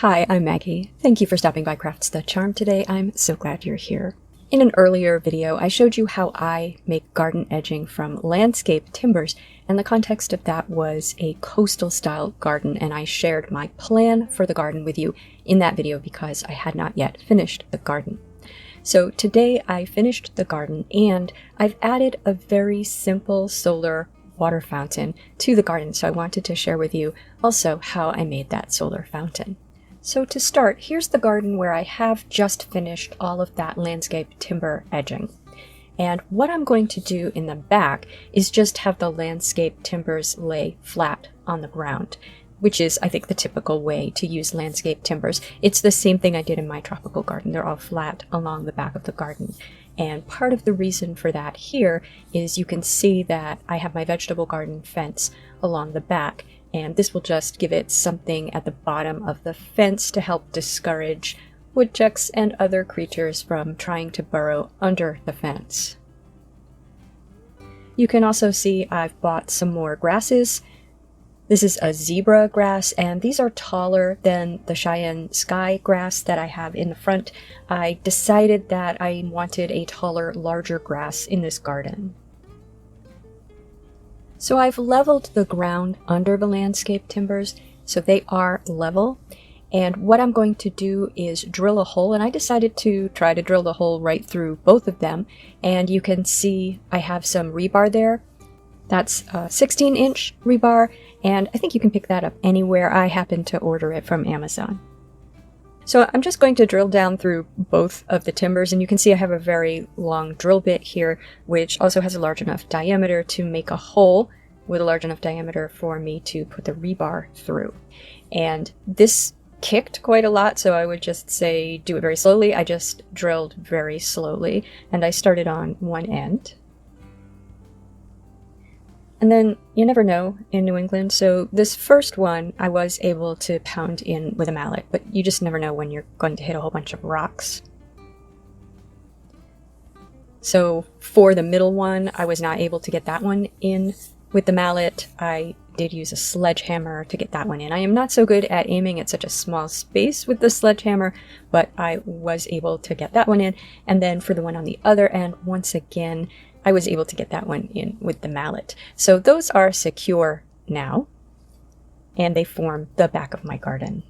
Hi, I'm Maggie. Thank you for stopping by Crafts the Charm today. I'm so glad you're here. In an earlier video, I showed you how I make garden edging from landscape timbers, and the context of that was a coastal style garden, and I shared my plan for the garden with you in that video because I had not yet finished the garden. So today I finished the garden and I've added a very simple solar water fountain to the garden, so I wanted to share with you also how I made that solar fountain. So to start, here's the garden where I have just finished all of that landscape timber edging. And what I'm going to do in the back is just have the landscape timbers lay flat on the ground, which is, I think, the typical way to use landscape timbers. It's the same thing I did in my tropical garden. They're all flat along the back of the garden. And part of the reason for that here is you can see that I have my vegetable garden fence along the back, and this will just give it something at the bottom of the fence to help discourage woodchucks and other creatures from trying to burrow under the fence. You can also see I've bought some more grasses. This is a zebra grass, and these are taller than the Cheyenne sky grass that I have in the front. I decided that I wanted a taller, larger grass in this garden. So I've leveled the ground under the landscape timbers, so they are level. And what I'm going to do is drill a hole, and I decided to try to drill the hole right through both of them. And you can see I have some rebar there. That's a 16-inch rebar, and I think you can pick that up anywhere. I happen to order it from Amazon. So I'm just going to drill down through both of the timbers, and you can see I have a very long drill bit here, which also has a large enough diameter to make a hole with a large enough diameter for me to put the rebar through. And this kicked quite a lot, so I would just say do it very slowly. I just drilled very slowly, and I started on one end. And then you never know in New England, so this first one I was able to pound in with a mallet, but you just never know when you're going to hit a whole bunch of rocks. So for the middle one, I was not able to get that one in with the mallet. I did use a sledgehammer to get that one in. I am not so good at aiming at such a small space with the sledgehammer, but I was able to get that one in. And then for the one on the other end, once again, I was able to get that one in with the mallet. So those are secure now, and they form the back of my garden.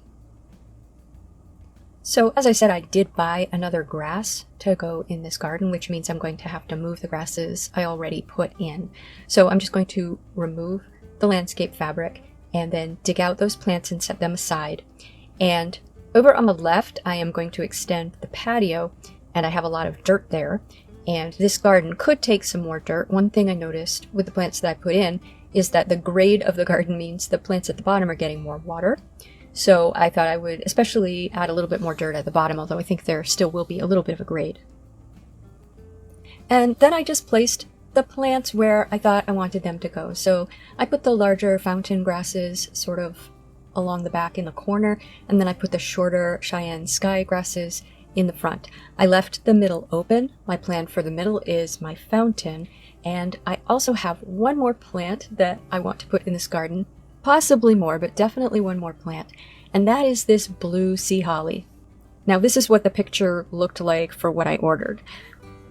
So as I said, I did buy another grass to go in this garden, which means I'm going to have to move the grasses I already put in. So I'm just going to remove the landscape fabric and then dig out those plants and set them aside. And over on the left, I am going to extend the patio, and I have a lot of dirt there. And this garden could take some more dirt. One thing I noticed with the plants that I put in is that the grade of the garden means the plants at the bottom are getting more water. So I thought I would especially add a little bit more dirt at the bottom, although I think there still will be a little bit of a grade. And then I just placed the plants where I thought I wanted them to go. So I put the larger fountain grasses sort of along the back in the corner, and then I put the shorter Cheyenne sky grasses in the front. I left the middle open. My plan for the middle is my fountain, and I also have one more plant that I want to put in this garden, possibly more, but definitely one more plant, and that is this blue sea holly. Now this is what the picture looked like for what I ordered.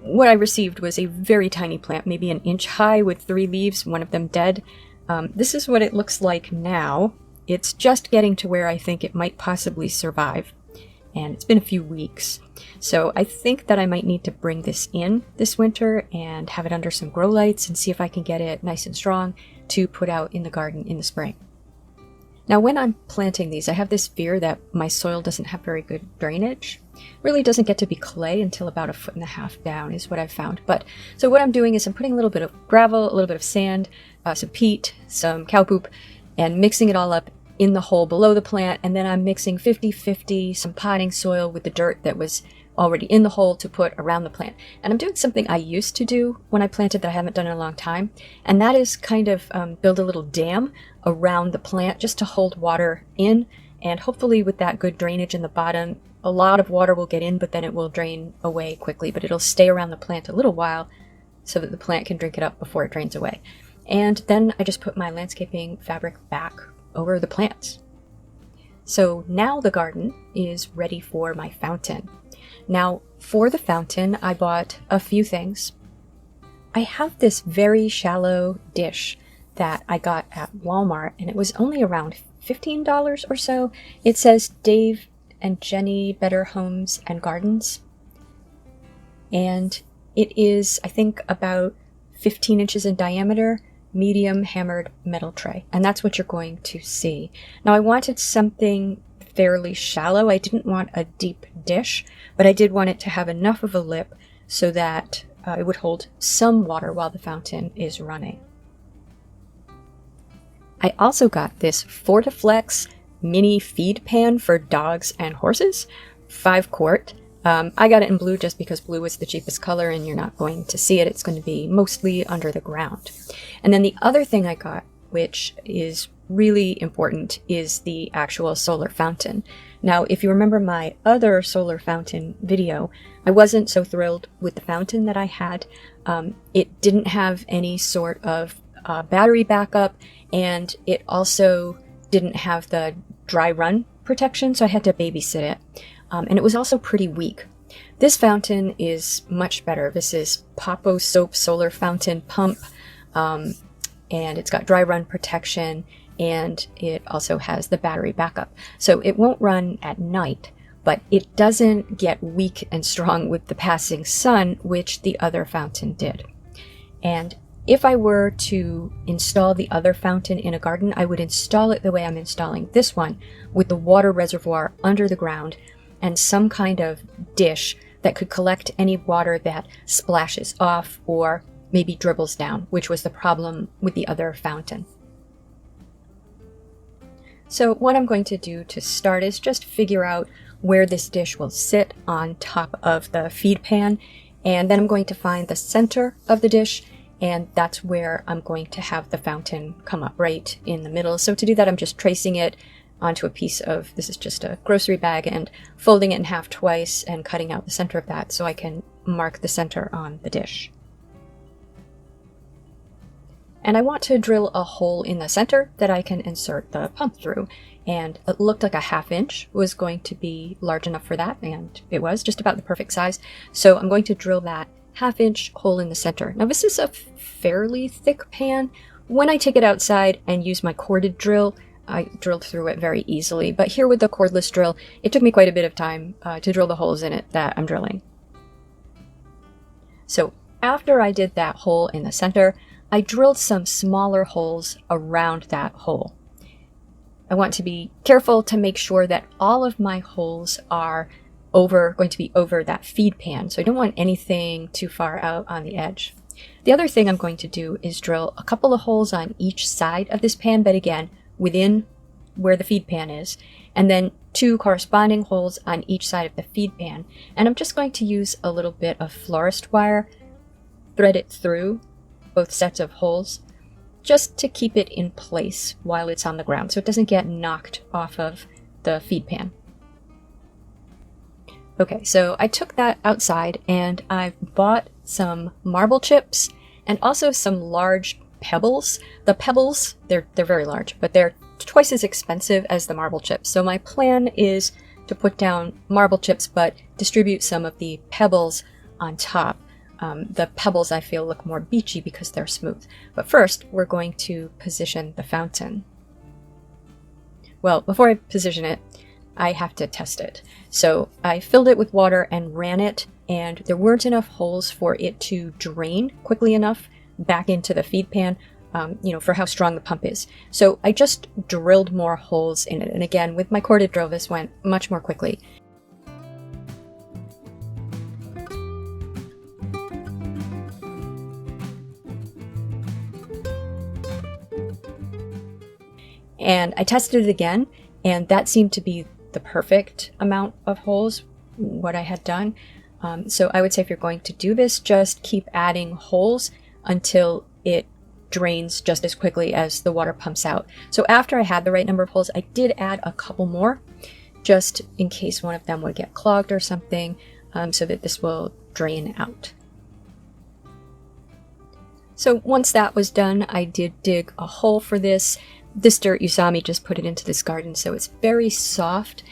What I received was a very tiny plant, maybe an inch high with 3 leaves, one of them dead. This is what it looks like now. It's just getting to where I think it might possibly survive. And it's been a few weeks. So I think that I might need to bring this in this winter and have it under some grow lights and see if I can get it nice and strong to put out in the garden in the spring. Now when I'm planting these, I have this fear that my soil doesn't have very good drainage. Really doesn't get to be clay until about 1.5 feet down is what I've found. But so what I'm doing is I'm putting a little bit of gravel, a little bit of sand, some peat, some cow poop, and mixing it all up in the hole below the plant, and then I'm mixing 50-50 some potting soil with the dirt that was already in the hole to put around the plant. And I'm doing something I used to do when I planted that I haven't done in a long time, and that is kind of build a little dam around the plant just to hold water in, and hopefully with that good drainage in the bottom, a lot of water will get in, but then it will drain away quickly, but it'll stay around the plant a little while so that the plant can drink it up before it drains away. And then I just put my landscaping fabric back over the plants. So now the garden is ready for my fountain. Now for the fountain, I bought a few things. I have this very shallow dish that I got at Walmart, and it was only around $15 or so. It says Dave and Jenny Better Homes and Gardens. And it is, I think, about 15 inches in diameter, medium hammered metal tray. And that's what you're going to see. Now I wanted something fairly shallow. I didn't want a deep dish, but I did want it to have enough of a lip so that it would hold some water while the fountain is running. I also got this Fortiflex mini feed pan for dogs and horses, 5 quart. I got it in blue just because blue is the cheapest color and you're not going to see it. It's going to be mostly under the ground. And then the other thing I got, which is really important, is the actual solar fountain. Now, if you remember my other solar fountain video, I wasn't so thrilled with the fountain that I had. It didn't have any sort of battery backup, and it also didn't have the dry run protection, so I had to babysit it. And it was also pretty weak. This fountain is much better. This is Papo Soap Solar Fountain Pump, and it's got dry run protection, and it also has the battery backup. So it won't run at night, but it doesn't get weak and strong with the passing sun, which the other fountain did. And if I were to install the other fountain in a garden, I would install it the way I'm installing this one, with the water reservoir under the ground and some kind of dish that could collect any water that splashes off or maybe dribbles down, which was the problem with the other fountain. So what I'm going to do to start is just figure out where this dish will sit on top of the feed pan, and then I'm going to find the center of the dish, and that's where I'm going to have the fountain come up right in the middle. So to do that, I'm just tracing it onto a piece of, this is just a grocery bag, and folding it in half twice and cutting out the center of that so I can mark the center on the dish. And I want to drill a hole in the center that I can insert the pump through. And it looked like a 1/2 inch was going to be large enough for that, and it was just about the perfect size. So I'm going to drill that 1/2 inch hole in the center. Now this is a fairly thick pan. When I take it outside and use my corded drill, I drilled through it very easily. But here with the cordless drill, it took me quite a bit of time to drill the holes in it that I'm drilling. So after I did that hole in the center, I drilled some smaller holes around that hole. I want to be careful to make sure that all of my holes are going to be over that feed pan, so I don't want anything too far out on the edge. The other thing I'm going to do is drill a couple of holes on each side of this pan, but again, within where the feed pan is, and then 2 corresponding holes on each side of the feed pan. And I'm just going to use a little bit of florist wire, thread it through both sets of holes, just to keep it in place while it's on the ground so it doesn't get knocked off of the feed pan. Okay, so I took that outside and I bought some marble chips and also some large pebbles. The pebbles, they're very large, but they're twice as expensive as the marble chips. So my plan is to put down marble chips but distribute some of the pebbles on top. The pebbles I feel look more beachy because they're smooth. But first, we're going to position the fountain. Well, before I position it, I have to test it. So I filled it with water and ran it, and there weren't enough holes for it to drain quickly enough back into the feed pan, for how strong the pump is. So I just drilled more holes in it. And again, with my corded drill, this went much more quickly. And I tested it again, and that seemed to be the perfect amount of holes, what I had done. So I would say if you're going to do this, just keep adding holes until it drains just as quickly as the water pumps out. So after I had the right number of holes, I did add a couple more, just in case one of them would get clogged or something, so that this will drain out. So once that was done, I did dig a hole for this. this dirt you saw me just put it into this garden, so it's very soft.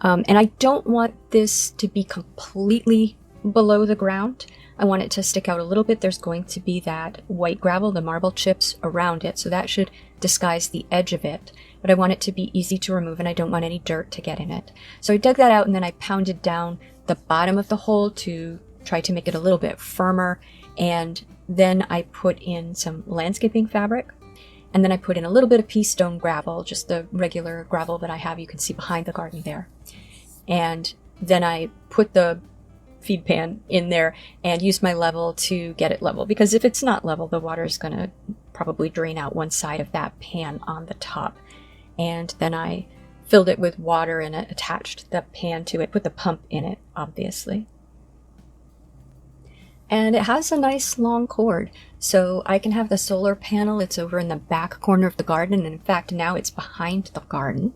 And I don't want this to be completely below the ground. I want it to stick out a little bit. There's going to be that white gravel, the marble chips around it, so that should disguise the edge of it. But I want it to be easy to remove, and I don't want any dirt to get in it. So I dug that out, and then I pounded down the bottom of the hole to try to make it a little bit firmer. And then I put in some landscaping fabric. And then I put in a little bit of pea stone gravel, just the regular gravel that I have, you can see behind the garden there. And then I put the feed pan in there and used my level to get it level, because if it's not level, the water is going to probably drain out one side of that pan on the top. And then I filled it with water and attached the pan to it, put the pump in it, obviously. And it has a nice long cord, so I can have the solar panel. It's over in the back corner of the garden, and in fact now it's behind the garden.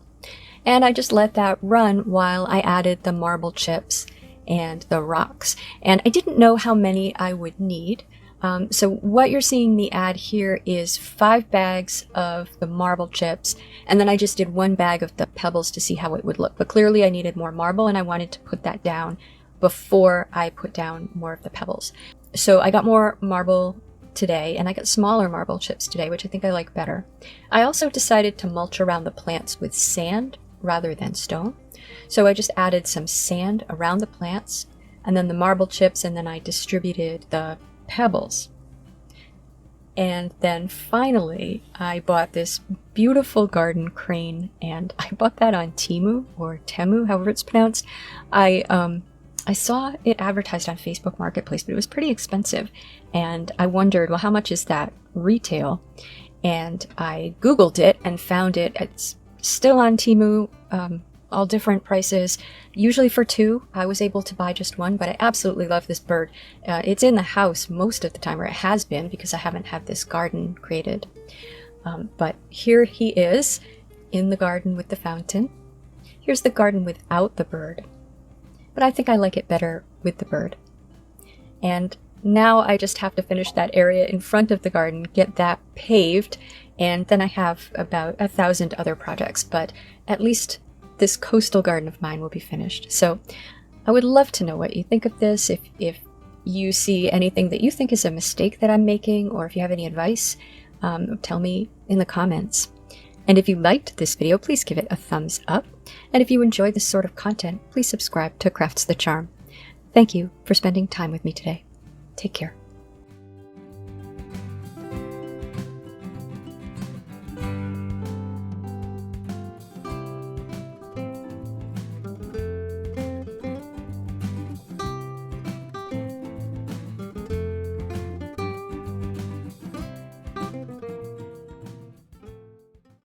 And I just let that run while I added the marble chips and the rocks. And I didn't know how many I would need. So what you're seeing me add here is 5 bags of the marble chips, and then I just did 1 bag of the pebbles to see how it would look. But clearly I needed more marble, and I wanted to put that down before I put down more of the pebbles. So I got more marble today, and I got smaller marble chips today, which I think I like better. I also decided to mulch around the plants with sand rather than stone. So I just added some sand around the plants, and then the marble chips, and then I distributed the pebbles. And then finally, I bought this beautiful garden crane, and I bought that on Temu, or Temu, however it's pronounced. I saw it advertised on Facebook Marketplace, but it was pretty expensive. And I wondered, well, how much is that retail? And I Googled it and found it. It's still on Temu, all different prices. Usually for 2, I was able to buy just 1, but I absolutely love this bird. It's in the house most of the time, or it has been, because I haven't had this garden created. But here he is in the garden with the fountain. Here's the garden without the bird. But I think I like it better with the bird. And now I just have to finish that area in front of the garden, get that paved, and then I have about 1,000 other projects, but at least this coastal garden of mine will be finished. So I would love to know what you think of this, if you see anything that you think is a mistake that I'm making, or if you have any advice, tell me in the comments. And if you liked this video, please give it a thumbs up. And if you enjoy this sort of content, please subscribe to Crafts the Charm. Thank you for spending time with me today. Take care.